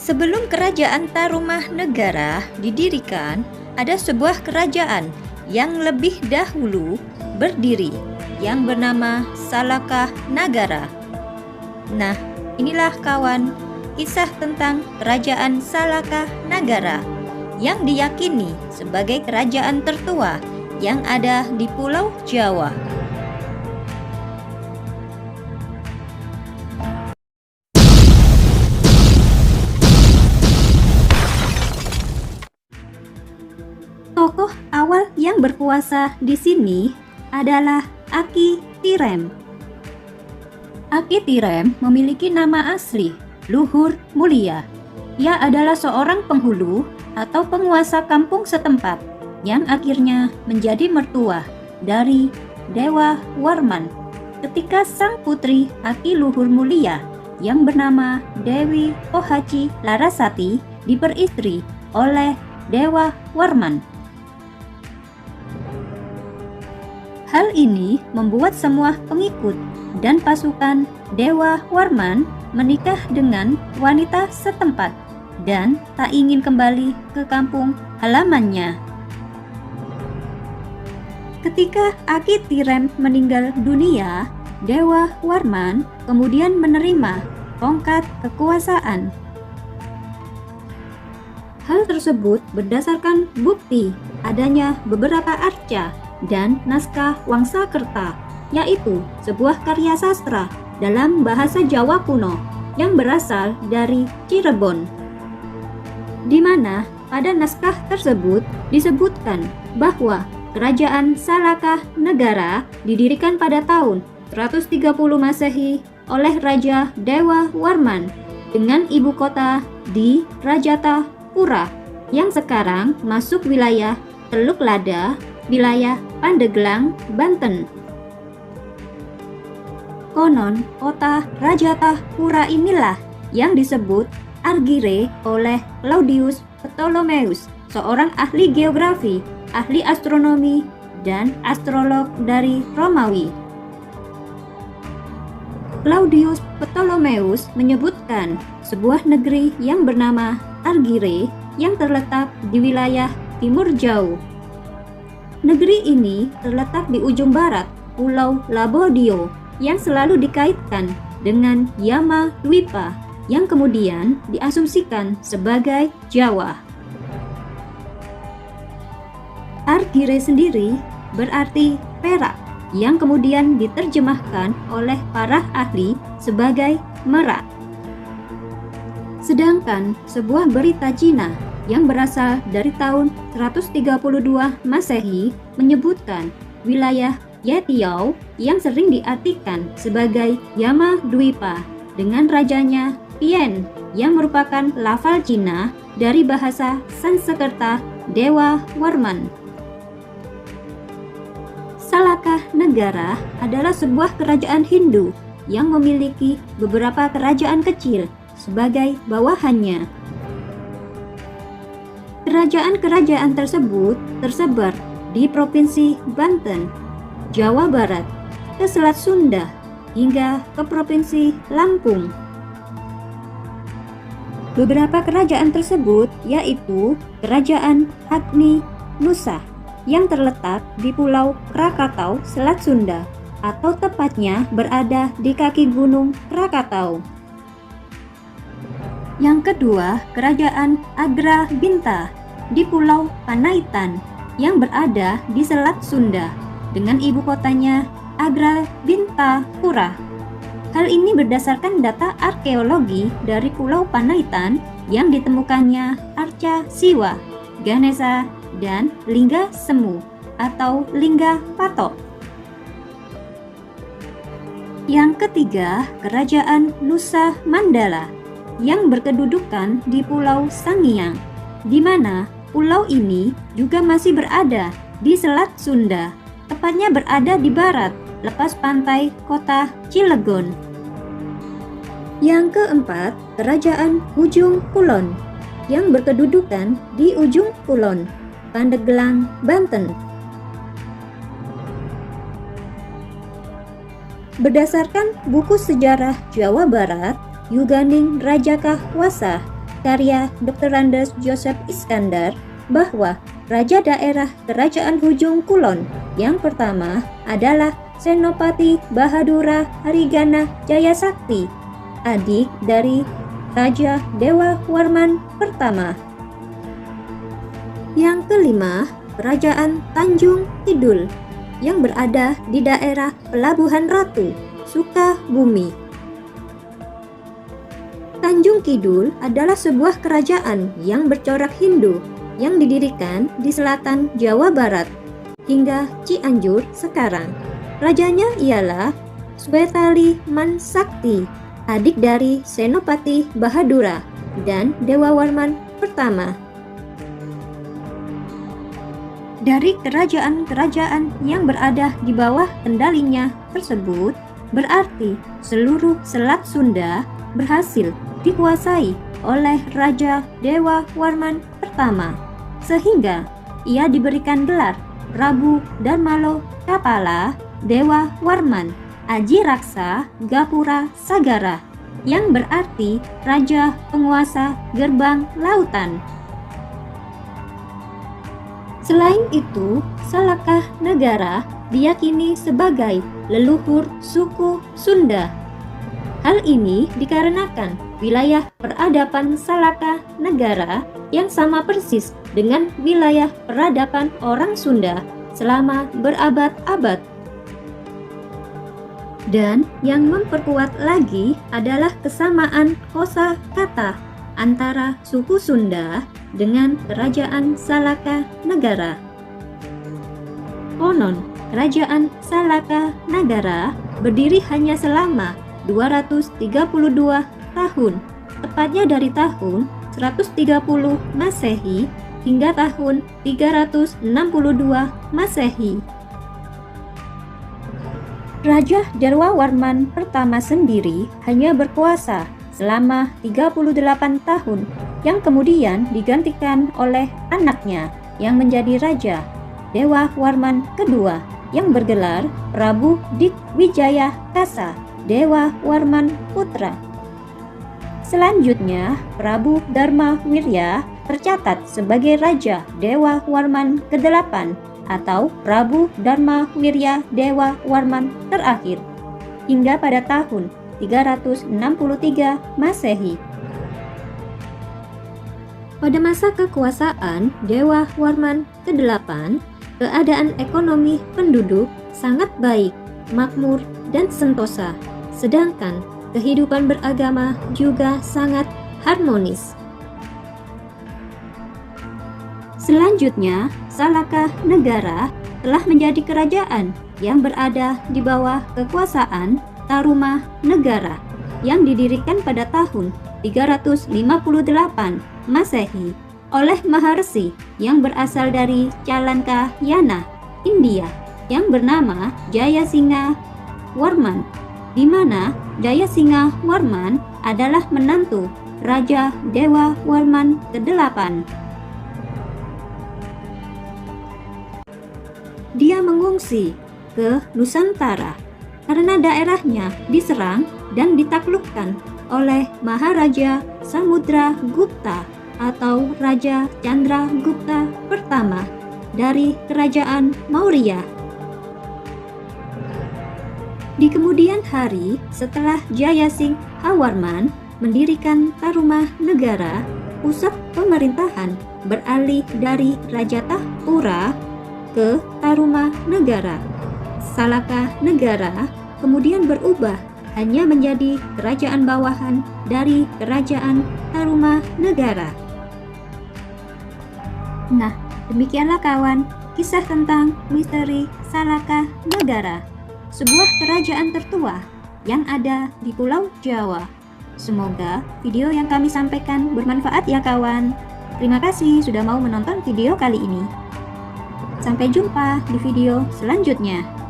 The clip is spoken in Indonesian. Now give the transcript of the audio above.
Sebelum kerajaan Tarumanegara didirikan, ada sebuah kerajaan yang lebih dahulu berdiri yang bernama Salaka Nagara. Nah, inilah kawan kisah tentang kerajaan Salaka Nagara yang diyakini sebagai kerajaan tertua yang ada di Pulau Jawa. Tokoh awal yang berkuasa di sini adalah Aki Tirem. Aki Tirem memiliki nama asli Luhur Mulia. Ia adalah seorang penghulu atau penguasa kampung setempat yang akhirnya menjadi mertua dari Dewa Warman ketika sang putri Aki Luhur Mulia yang bernama Dewi Pohaci Larasati diperistri oleh Dewa Warman. Hal ini membuat semua pengikut dan pasukan Dewa Warman menikah dengan wanita setempat dan tak ingin kembali ke kampung halamannya. Ketika Aki Tirem meninggal dunia, Dewa Warman kemudian menerima tongkat kekuasaan. Hal tersebut berdasarkan bukti adanya beberapa arca dan naskah Wangsakerta, yaitu sebuah karya sastra dalam bahasa Jawa kuno yang berasal dari Cirebon, di mana pada naskah tersebut disebutkan bahwa kerajaan Salaka Nagara didirikan pada tahun 130 Masehi oleh Raja Dewa Warman dengan ibu kota di Rajatapura yang sekarang masuk wilayah Teluk Lada, wilayah Pandeglang, Banten. Konon, kota Rajatapura inilah yang disebut Argire oleh Claudius Ptolemeus, seorang ahli geografi, ahli astronomi, dan astrolog dari Romawi. Claudius Ptolemeus menyebutkan sebuah negeri yang bernama Argire yang terletak di wilayah timur jauh. Negeri ini terletak di ujung barat Pulau Labodio yang selalu dikaitkan dengan Yama Dwipa yang kemudian diasumsikan sebagai Jawa. Argire sendiri berarti perak yang kemudian diterjemahkan oleh para ahli sebagai merak. Sedangkan sebuah berita Cina yang berasal dari tahun 132 Masehi menyebutkan wilayah Yetiao yang sering diartikan sebagai Yama Dwipa dengan rajanya Pian yang merupakan lafal Cina dari bahasa Sanskerta Dewa Warman. Salaka Nagara adalah sebuah kerajaan Hindu yang memiliki beberapa kerajaan kecil sebagai bawahannya. Kerajaan-kerajaan tersebut tersebar di Provinsi Banten, Jawa Barat, ke Selat Sunda, hingga ke Provinsi Lampung. Beberapa kerajaan tersebut yaitu Kerajaan Agni Nusa yang terletak di Pulau Krakatau, Selat Sunda, atau tepatnya berada di kaki Gunung Krakatau. Yang kedua, Kerajaan Agrabinta di Pulau Panaitan yang berada di Selat Sunda dengan ibu kotanya Agrabintapura. Hal ini berdasarkan data arkeologi dari Pulau Panaitan yang ditemukannya arca Siwa, Ganesha, dan Lingga Semu atau Lingga Patok. Yang ketiga, Kerajaan Nusa Mandala yang berkedudukan di Pulau Sangiang, di mana pulau ini juga masih berada di Selat Sunda, tepatnya berada di barat lepas pantai kota Cilegon. Yang keempat, Kerajaan Ujung Kulon yang berkedudukan di Ujung Kulon, Pandeglang, Banten. Berdasarkan buku sejarah Jawa Barat, Yuganing Rajakahwasa, karya Dr. Andes Joseph Iskandar bahwa raja daerah kerajaan Hujung Kulon yang pertama adalah Senopati Bahadura Harigana Jayasakti, adik dari Raja Dewa Warman pertama. Yang kelima, Kerajaan Tanjung Kidul yang berada di daerah Pelabuhan Ratu, Sukabumi. Tanjung Kidul adalah sebuah kerajaan yang bercorak Hindu yang didirikan di selatan Jawa Barat hingga Cianjur sekarang. Rajanya ialah Swetali Mansakti, adik dari Senopati Bahadura dan Dewa Warman pertama. Dari kerajaan-kerajaan yang berada di bawah kendalinya tersebut, berarti seluruh Selat Sunda berhasil dikuasai oleh Raja Dewa Warman pertama, sehingga ia diberikan gelar Prabu Darmalo Kapala Dewa Warman Aji Raksa Gapura Sagara, yang berarti Raja Penguasa Gerbang Lautan. Selain itu, Salaka Negara diyakini sebagai leluhur suku Sunda. Hal ini dikarenakan wilayah peradaban Salaka Negara yang sama persis dengan wilayah peradaban orang Sunda selama berabad-abad. Dan yang memperkuat lagi adalah kesamaan kosa kata antara suku Sunda dengan kerajaan Salaka Negara. Konon, kerajaan Salaka Negara berdiri hanya selama 232 tahun, tepatnya dari tahun 130 Masehi hingga tahun 362 Masehi. Raja Dewa Warman pertama sendiri hanya berkuasa selama 38 tahun, yang kemudian digantikan oleh anaknya yang menjadi Raja Dewa Warman kedua yang bergelar Prabu Dikwijaya Kasa Dewa Warman Putra. Selanjutnya, Prabu Dharma Wirya tercatat sebagai Raja Dewa Warman ke-8 atau Prabu Dharma Wirya Dewa Warman terakhir hingga pada tahun 363 Masehi. Pada masa kekuasaan Dewa Warman ke-8, keadaan ekonomi penduduk sangat baik, makmur, dan sentosa, sedangkan kehidupan beragama juga sangat harmonis. Selanjutnya, Salaka Negara telah menjadi kerajaan yang berada di bawah kekuasaan Taruma Negara yang didirikan pada tahun 358 Masehi oleh Maharsi yang berasal dari Calankayana, India, yang bernama Jayasingha Warman, di mana Jayasingha Warman adalah menantu Raja Dewa Warman ke-8. Dia mengungsi ke Nusantara karena daerahnya diserang dan ditaklukkan oleh Maharaja Samudra Gupta atau Raja Chandra Gupta pertama dari Kerajaan Maurya. Di kemudian hari, setelah Jayasingha Warman mendirikan Taruma Negara, pusat pemerintahan beralih dari Rajatapura ke Taruma Negara. Salaka Negara kemudian berubah hanya menjadi kerajaan bawahan dari Kerajaan Taruma Negara. Nah, demikianlah kawan, kisah tentang misteri Salaka Negara, sebuah kerajaan tertua yang ada di Pulau Jawa. Semoga video yang kami sampaikan bermanfaat ya kawan. Terima kasih sudah mau menonton video kali ini. Sampai jumpa di video selanjutnya.